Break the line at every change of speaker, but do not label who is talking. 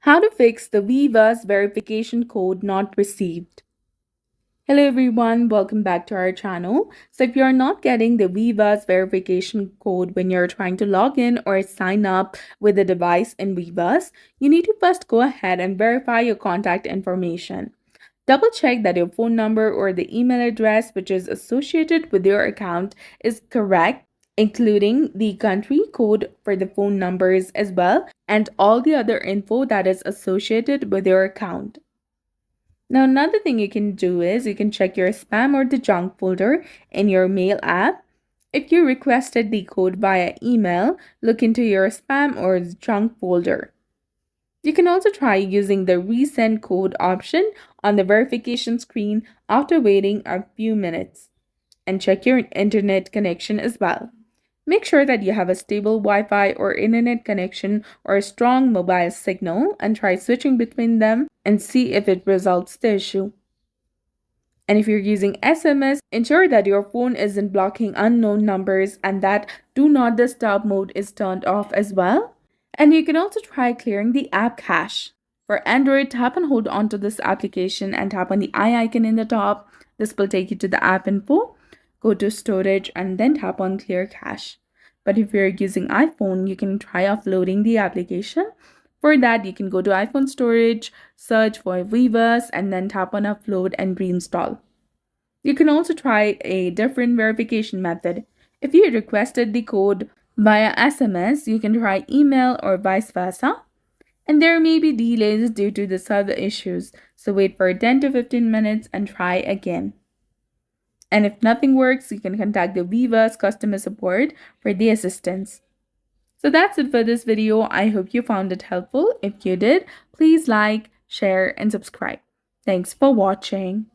How to fix the Weverse verification code not received. Hello everyone, welcome back to our channel. So if you're not getting the Weverse verification code when you're trying to log in or sign up with a device in Weverse, you need to first go ahead and verify your contact information. Double check that your phone number or the email address which is associated with your account is correct, including the country code for the phone numbers as well, and all the other info that is associated with your account. Now, another thing you can do is you can check your spam or the junk folder in your mail app. If you requested the code via email, look into your spam or junk folder. You can also try using the resend code option on the verification screen after waiting a few minutes, and check your internet connection as well. Make sure that you have a stable Wi-Fi or internet connection or a strong mobile signal and try switching between them and see if it resolves the issue. And if you're using SMS, ensure that your phone isn't blocking unknown numbers and that do not disturb mode is turned off as well. And you can also try clearing the app cache. For Android, tap and hold onto this application and tap on the eye icon in the top. This will take you to the app info. Go to storage and then tap on clear cache. But if you're using iPhone, you can try offloading the application. For that, you can go to iPhone storage, search for Weverse, and then tap on upload and reinstall. You can also try a different verification method. If you requested the code via SMS, you can try email or vice versa. And there may be delays due to the server issues, so wait for 10 to 15 minutes and try again. And if nothing works, you can contact the Weverse customer support for the assistance. So that's it for this video. I hope you found it helpful. If you did, please like, share, and subscribe. Thanks for watching.